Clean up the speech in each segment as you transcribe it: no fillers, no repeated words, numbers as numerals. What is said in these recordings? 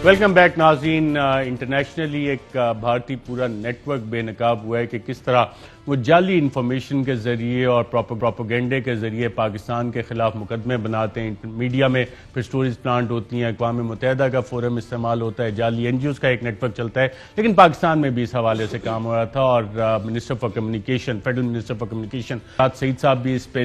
Welcome back ناظرین. Internationally ایک بھارتی پورا نیٹ ورک بے نقاب ہوا ہے کہ کس طرح وہ جعلی انفارمیشن کے ذریعے اور پروپیگنڈے کے ذریعے پاکستان کے خلاف مقدمے بناتے ہیں. میڈیا میں پھر سٹوریز پلانٹ ہوتی ہیں, اقوام متحدہ کا فورم استعمال ہوتا ہے, جعلی این جی اوز کا ایک نیٹ ورک چلتا ہے. لیکن پاکستان میں بھی اس حوالے سے کام ہو رہا تھا اور minister for communication, federal minister for communication Saeed Sahab بھی اس پہ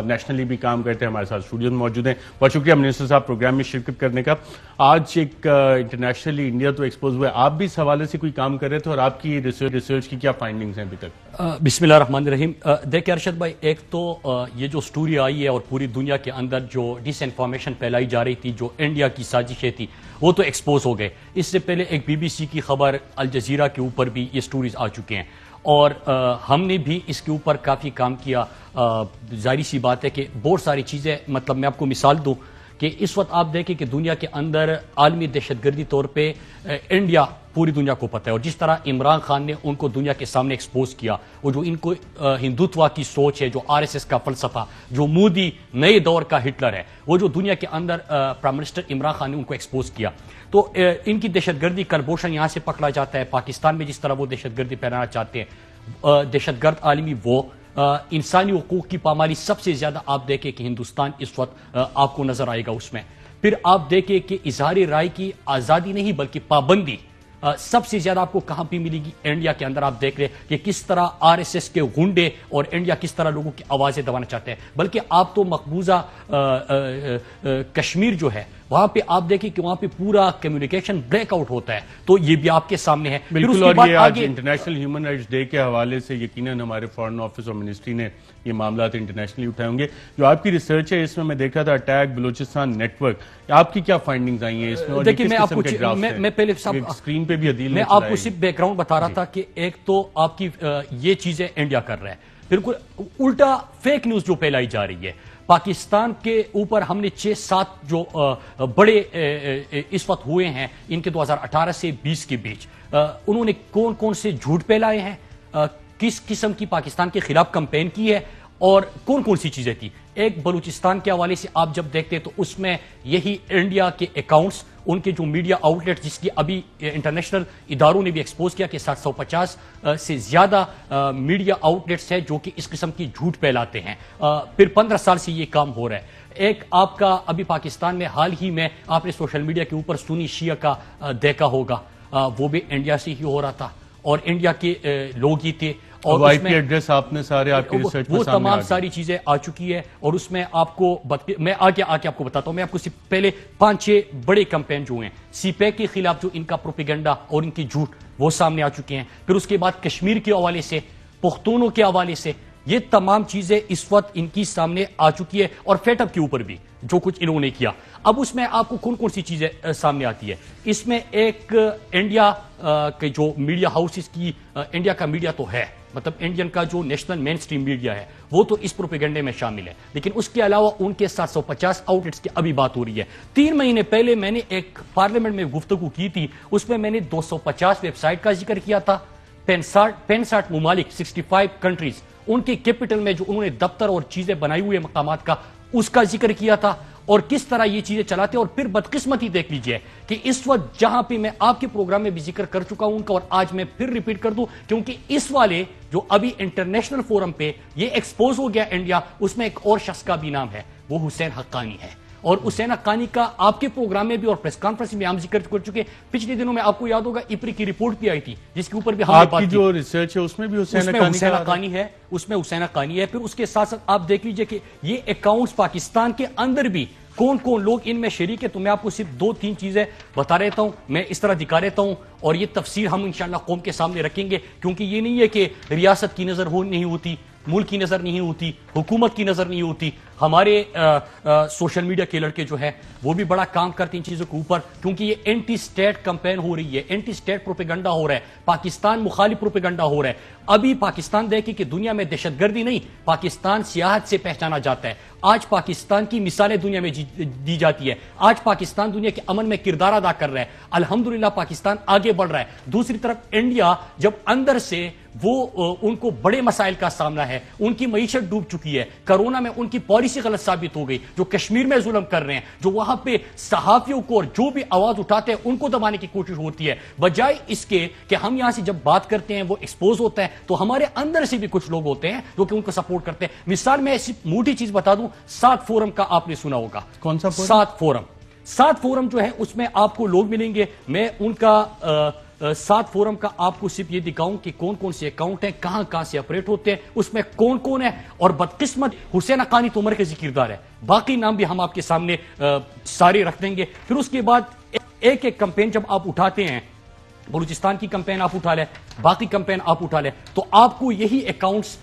نیشنلی بھی کام کرتے ہیں, ہمارے ساتھ اسٹوڈیو میں موجود ہیں. بہت شکریہ منسٹر صاحب پروگرام میں شرکت کرنے کا. آج ایک انٹرنیشنلی انڈیا تو ایکسپوز ہوا ہے, آپ بھی اس حوالے سے کوئی کام کر رہے تھے اور آپ کی ریسرچ کی کیا فائنڈنگز ہیں ابھی تک؟ بسم اللہ الرحمن الرحیم. دیکھیں ارشد بھائی, ایک تو یہ جو سٹوری آئی ہے اور پوری دنیا کے اندر جو ڈس انفارمیشن پھیلائی جا رہی تھی, جو انڈیا کی سازشیں تھی, وہ تو ایکسپوز ہو گئے. اس سے پہلے ایک بی بی سی کی خبر, الجزیرہ کے اوپر بھی یہ سٹوریز آ چکے ہیں اور ہم نے بھی اس کے اوپر کافی کام کیا. ظاہری سی بات ہے کہ بہت ساری چیزیں, مطلب میں آپ کو مثال دوں کہ اس وقت آپ دیکھیں کہ دنیا کے اندر عالمی دہشت گردی طور پہ انڈیا پوری دنیا کو پتہ ہے, اور جس طرح عمران خان نے ان کو دنیا کے سامنے ایکسپوز کیا, وہ جو ان کو ہندوتوا کی سوچ ہے, جو آر ایس ایس کا فلسفہ, جو مودی نئے دور کا ہٹلر ہے, وہ جو دنیا کے اندر پرائم منسٹر عمران خان نے ان کو ایکسپوز کیا. تو ان کی دہشت گردی کلبوشن یہاں سے پکڑا جاتا ہے. پاکستان میں جس طرح وہ دہشت گردی پھیلانا چاہتے ہیں, دہشت گرد عالمی وہ انسانی حقوق کی پامالی سب سے زیادہ آپ دیکھیں کہ ہندوستان اس وقت آپ کو نظر آئے گا اس میں. پھر آپ دیکھیں کہ اظہار رائے کی آزادی نہیں بلکہ پابندی سب سے زیادہ آپ کو کہاں پہ ملے گی؟ انڈیا کے اندر. آپ دیکھ رہے کہ کس طرح آر ایس ایس کے غنڈے اور انڈیا کس طرح لوگوں کی آوازیں دبانا چاہتے ہیں. بلکہ آپ تو مقبوضہ کشمیر جو ہے, وہاں پہ آپ دیکھیں کہ وہاں پہ پورا کمیونیکیشن بریک آؤٹ ہوتا ہے, تو یہ بھی آپ کے سامنے ہے. بالکل. اور یہ آج انٹرنیشنل ہیومن رائٹس ڈے کے حوالے سے یقیناً ہمارے فارن آفس اور منسٹری نے یہ معاملات انٹرنیشنلی اٹھائے ہوں گے. جو آپ کی ریسرچ ہے اس میں دیکھ رہا تھا اٹیک بلوچستان نیٹ ورک, آپ کی کیا فائنڈنگز آئی ہیں اس میں؟ دیکھیں میں پہلے اسکرین پہ بھی عدیل میں آپ کو صرف بیک گراؤنڈ بتا رہا تھا کہ ایک تو آپ کی یہ چیزیں انڈیا کر رہا ہے, بالکل الٹا فیک نیوز جو پھیلائی جا رہی ہے. پاکستان کے اوپر ہم نے 6-7 جو بڑے اس وقت ہوئے ہیں ان کے 2018 سے 20 کے بیچ, انہوں نے کون کون سے جھوٹ پھیلائے ہیں, کس قسم کی پاکستان کے خلاف کمپین کی ہے اور کون کون سی چیزیں تھی. ایک بلوچستان کے حوالے سے آپ جب دیکھتے تو اس میں یہی انڈیا کے اکاؤنٹس, ان کے جو میڈیا آؤٹ لیٹ, جس کی ابھی انٹرنیشنل اداروں نے بھی ایکسپوز کیا کہ 750 سے زیادہ میڈیا آؤٹ لیٹس ہیں جو کہ اس قسم کی جھوٹ پھیلاتے ہیں. پھر 15 سال سے یہ کام ہو رہا ہے. ایک آپ کا ابھی پاکستان میں حال ہی میں آپ نے سوشل میڈیا کے اوپر سنی شیعہ کا دیکھا ہوگا, وہ بھی انڈیا سے ہی ہو رہا تھا اور انڈیا کے لوگ ہی تھے, اور آئی پی ایڈریس آپ نے سارے آپ کی ریسرچ میں وہ تمام ساری چیزیں آ چکی ہے. اور اس میں آپ کو میں آگے آپ کو بتاتا ہوں. میں آپ کو پہلے 5-6 بڑے کمپین جو ہیں سی پیک کے خلاف, جو ان کا پروپیگنڈا اور ان کی جھوٹ, وہ سامنے آ چکے ہیں. پھر اس کے بعد کشمیر کے حوالے سے, پختونوں کے حوالے سے, یہ تمام چیزیں اس وقت ان کی سامنے آ چکی ہے. اور فیٹ اپ کے اوپر بھی جو کچھ انہوں نے کیا. اب اس میں آپ کو کون کون سی چیزیں سامنے آتی ہے؟ اس میں ایک انڈیا کے جو میڈیا ہاؤسز کی, انڈیا کا میڈیا تو ہے, مطلب انڈین کا جو نیشنل مین سٹریم میڈیا ہے وہ تو اس پروپیگنڈے میں شامل ہے, لیکن اس کے علاوہ ان کے 750 آؤٹ لیٹس کی ابھی بات ہو رہی ہے. 3 مہینے پہلے میں نے ایک پارلیمنٹ میں گفتگو کی تھی, اس میں میں نے 250 ویب سائٹ کا ذکر کیا تھا, 65 ممالک 65 کنٹریز, ان کے کیپٹل میں جو انہوں نے دفتر اور چیزیں بنائی ہوئے مقامات کا, اس کا ذکر کیا تھا, اور کس طرح یہ چیزیں چلاتے ہیں. اور پھر بدقسمتی دیکھ لیجئے کہ اس وقت جہاں پہ میں آپ کے پروگرام میں بھی ذکر کر چکا ہوں ان کا, اور آج میں پھر ریپیٹ کر دوں, کیونکہ اس والے جو ابھی انٹرنیشنل فورم پہ یہ ایکسپوز ہو گیا انڈیا, اس میں ایک اور شخص کا بھی نام ہے, وہ حسین حقانی ہے. اور حسین حقانی کا آپ کے پروگرام میں بھی اور پریس کانفرنس میں ہم ذکر کر چکے. پچھلے دنوں میں آپ کو یاد ہوگا ایپری کی رپورٹ بھی آئی تھی جس کے اوپر بھی ہم نے بات کی. آپ کی جو ریسرچ ہے اس میں بھی حسین حقانی ہے, اس میں حسین حقانی ہے. پھر اس کے ساتھ ساتھ آپ دیکھ لیجئے کہ یہ اکاؤنٹس پاکستان کے اندر بھی کون کون لوگ ان میں شریک ہے. تو میں آپ کو صرف 2-3 چیزیں بتا رہتا ہوں, میں اس طرح دکھا رہتا ہوں, اور یہ تفسیر ہم انشاءاللہ قوم کے سامنے رکھیں گے, کیونکہ یہ نہیں ہے کہ ریاست کی نظر نہیں ہوتی, ملک کی نظر نہیں ہوتی, حکومت کی نظر نہیں ہوتی. ہمارے سوشل میڈیا کے لڑکے جو ہیں وہ بھی بڑا کام کرتے ہیں ان چیزوں کے اوپر, کیونکہ یہ اینٹی سٹیٹ کمپین ہو رہی ہے, اینٹی سٹیٹ پروپیگنڈا ہو رہا ہے, پاکستان مخالف پروپیگنڈا ہو رہا ہے. ابھی پاکستان دیکھیں کہ دنیا میں دہشت گردی نہیں, پاکستان سیاحت سے پہچانا جاتا ہے. آج پاکستان کی مثالیں دنیا میں دی جاتی ہے. آج پاکستان دنیا کے امن میں کردار ادا کر رہا ہے. الحمدللہ پاکستان آگے بڑھ رہا ہے. دوسری طرف انڈیا جب اندر سے وہ ان کو بڑے مسائل کا سامنا ہے, ان کی معیشت ڈوب چکی ہے, کرونا میں ان کی پالیسی پالیسی غلط ثابت ہو گئی، جو کشمیر میں ظلم کر رہے ہیں، جو وہاں پہ صحافیوں کو اور جو بھی آواز اٹھاتے ہیں ان کو دبانے کی کوشش ہوتی ہے، بجائے اس کے کہ ہم یہاں سے جب بات کرتے ہیں وہ ایکسپوز ہوتا ہے تو ہمارے اندر سے بھی کچھ لوگ ہوتے ہیں جو کہ ان کو سپورٹ کرتے ہیں. مثال میں ایسی موٹی چیز بتا دوں، 7 فورم کا آپ نے سنا ہوگا. کون سا فورم؟ 7 فورم جو ہے اس میں آپ کو لوگ ملیں گے. میں ان کا 7 فورم کا آپ کو صرف یہ دکھاؤں کہ کون کون سے اکاؤنٹ ہیں، کہاں کہاں سے آپریٹ ہوتے ہیں، اس میں کون کون ہے. اور بدقسمت حسین حقانی تو عمر کے ذکردار ہے، باقی نام بھی ہم آپ کے سامنے سارے رکھ دیں گے. پھر اس کے بعد ایک ایک کمپین جب آپ اٹھاتے ہیں، بلوچستان کی کمپین آپ اٹھا لیں، باقی کمپین آپ اٹھا لیں، تو آپ کو یہی اکاؤنٹس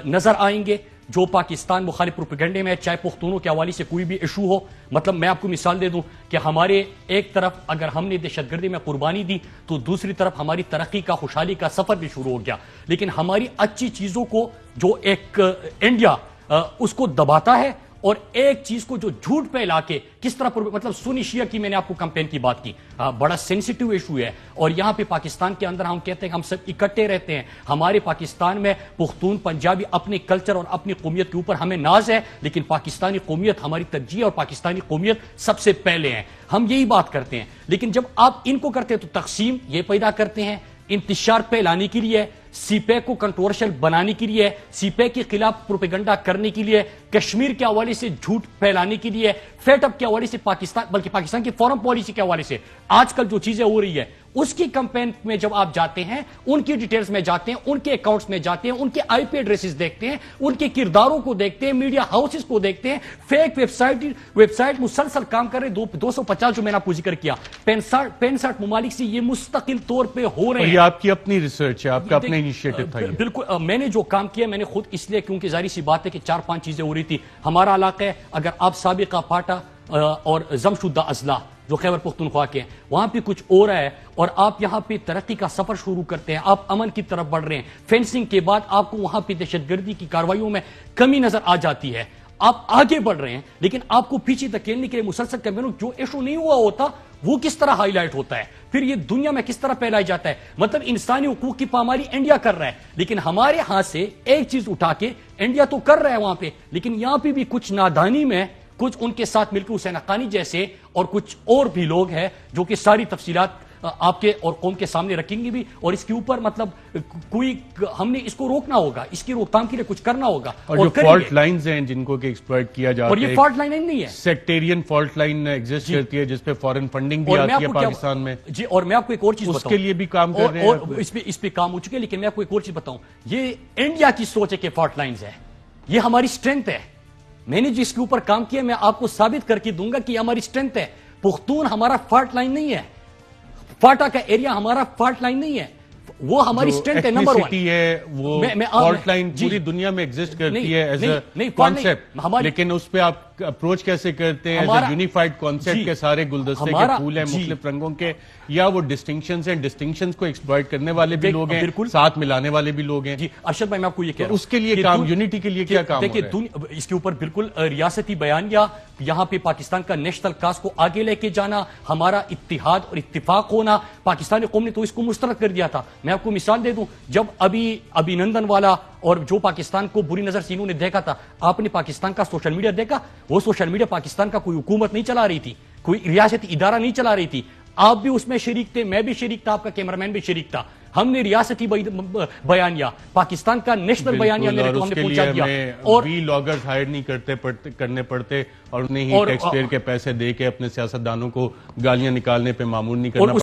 نظر آئیں گے جو پاکستان مخالف پروپیگنڈے میں، چاہے پختونوں کے حوالے سے کوئی بھی ایشو ہو. مطلب میں آپ کو مثال دے دوں کہ ہمارے ایک طرف اگر ہم نے دہشت گردی میں قربانی دی تو دوسری طرف ہماری ترقی کا، خوشحالی کا سفر بھی شروع ہو گیا. لیکن ہماری اچھی چیزوں کو جو ایک انڈیا اس کو دباتا ہے، اور ایک چیز کو جو جھوٹ پہ لا کے کس طرح مطلب سنی شیعہ کی میں نے آپ کو کمپین کی بات کی، بڑا سینسیٹیو ایشو ہے. اور یہاں پہ پاکستان کے اندر ہم کہتے ہیں کہ ہم سب اکٹھے رہتے ہیں. ہمارے پاکستان میں پختون، پنجابی اپنے کلچر اور اپنی قومیت کے اوپر ہمیں ناز ہے، لیکن پاکستانی قومیت ہماری ترجیح اور پاکستانی قومیت سب سے پہلے ہے. ہم یہی بات کرتے ہیں. لیکن جب آپ ان کو کرتے ہیں تو تقسیم یہ پیدا کرتے ہیں، انتشار پھیلانے کے لیے، سی پیک کو کنٹروورشل بنانے کے لیے، سی پیک کے خلاف پروپیگنڈا کرنے کے لیے، کشمیر کے حوالے سے جھوٹ پھیلانے کے لیے، فیٹ اپ کے حوالے سے پاکستان، بلکہ پاکستان کی فارن پالیسی کے حوالے سے آج کل جو چیزیں ہو رہی ہے اس کی کمپین میں جب آپ جاتے ہیں، ان کی ڈیٹیلز میں جاتے ہیں، ان کے اکاؤنٹس میں جاتے ہیں، ان کے آئی پی ایڈریسز دیکھتے ہیں، ان کے کرداروں کو دیکھتے ہیں، میڈیا ہاؤسز کو دیکھتے ہیں، فیک ویب سائٹ مسلسل کام کر رہے 250 جو میں نے آپ کو ذکر کیا، 65 ممالک سے یہ مستقل طور پہ ہو رہے ہیں. یہ آپ کی اپنی ریسرچ ہے، آپ کا اپنا انیشیٹو تھا. بالکل میں نے جو کام کیا میں نے خود اس لیے کیونکہ ظاہری سی بات ہے کہ 4-5 چیزیں ہو رہی تھی. ہمارا علاقہ ہے، اگر آپ سابقہ پاٹا اور زمشدہ اضلاع جو خیبر پختونخوا کے ہیں وہاں پہ کچھ ہو رہا ہے، اور آپ یہاں پہ ترقی کا سفر شروع کرتے ہیں، آپ امن کی طرف بڑھ رہے ہیں، فینسنگ کے بعد آپ کو وہاں پہ دہشت گردی کی کارروائیوں میں کمی نظر آ جاتی ہے، آپ آگے بڑھ رہے ہیں، لیکن آپ کو پیچھے دھکیلنے کے لیے مسلسل کمپینوں جو ایشو نہیں ہوا ہوتا وہ کس طرح ہائی لائٹ ہوتا ہے، پھر یہ دنیا میں کس طرح پھیلایا جاتا ہے. مطلب انسانی حقوق کی پامالی انڈیا کر رہا ہے، لیکن ہمارے ہاتھ سے ایک چیز اٹھا کے انڈیا تو کر رہا ہے وہاں پہ، لیکن یہاں پہ بھی کچھ نادانی میں کچھ ان کے ساتھ مل کے حسین حقانی جیسے اور کچھ اور بھی لوگ ہیں جو کہ ساری تفصیلات آپ کے اور قوم کے سامنے رکھیں گے بھی، اور اس کے اوپر مطلب کوئی ہم نے اس کو روکنا ہوگا، اس کی روک تھام کے لیے کچھ کرنا ہوگا. اور جو فالٹ لائنز ہیں جن کو کہ ایکسپلائٹ کیا جاتا ہے، اور یہ فالٹ لائن نہیں ہے، سیکٹیرین فالٹ لائن ایگزسٹ کرتی ہے جس پہ فورن فنڈنگ بھی آتی ہے پاکستان میں. جی، اور میں آپ کو ایک اور چیز بتاؤں، اس کے لیے بھی کام کر رہے ہیں، اور اس پہ کام ہو چکے. لیکن میں آپ کو ایک اور چیز بتاؤں، یہ انڈیا کی سوچ ہے کہ فالٹ لائنز ہے، یہ ہماری سٹرینتھ ہے. میں نے جس کے اوپر کام کیا میں آپ کو ثابت کر کے دوں گا کہ یہ ہماری سٹرینتھ ہے. پختون ہمارا فالٹ لائن نہیں ہے، فاٹا کا ایریا ہمارا فالٹ لائن نہیں ہے، وہ ہماری سٹرینتھ ہے. نمبر 1 ہے وہ فالٹ لائن پوری دنیا میں ایگزسٹ کرتی ہے ایز اے کانسیپٹ، لیکن اس پہ آپ اپروچ کیسے کرتے ہیں؟ یونیفائڈ کانسیپٹ کے سارے گلدستے کے پھول ہیں مختلف رنگوں کے، یا وہ ڈسٹنکشنز ہیں، ڈسٹنکشنز کو ایکسپلائٹ کرنے والے بھی لوگ ہیں، ساتھ ملانے والے بھی لوگ ہیں. جی ارشد بھائی، میں آپ کو یہ کہہ رہا ہوں اس کے لیے کام، یونٹی کے لیے کیا کام ہو رہا ہے؟ اس کے اوپر بالکل ریاستی بیانیہ، یہاں پہ پاکستان کا نیشنل کاز کو آگے لے کے جانا، ہمارا اتحاد اور اتفاق ہونا. پاکستانی قوم نے تو اس کو مسترد کر دیا تھا. میں آپ کو مثال دے دوں، جب ابھی نندن والا اور جو پاکستان کو بری نظر سے انہوں نے دیکھا تھا، آپ نے پاکستان کا سوشل میڈیا دیکھا؟ وہ سوشل میڈیا پاکستان کا کوئی حکومت نہیں چلا رہی تھی، کوئی ریاستی ادارہ نہیں چلا رہی تھی. آپ بھی اس میں شریک تھے، میں بھی شریک تھا، آپ کا کیمرامین بھی شریک تھا. ہم نے ریاستی بیانیہ، پاکستان کا نیشنل بیانیہ میرے کو ہم نے پہنچا دیا. اور وی لاگرز ہائر نہیں کرنے پڑتے، اور انہیں ہی ٹیکس پیئر کے پیسے دے کے اپنے سیاستدانوں کو گالیاں نکالنے پہ معمول نہیں کرنا.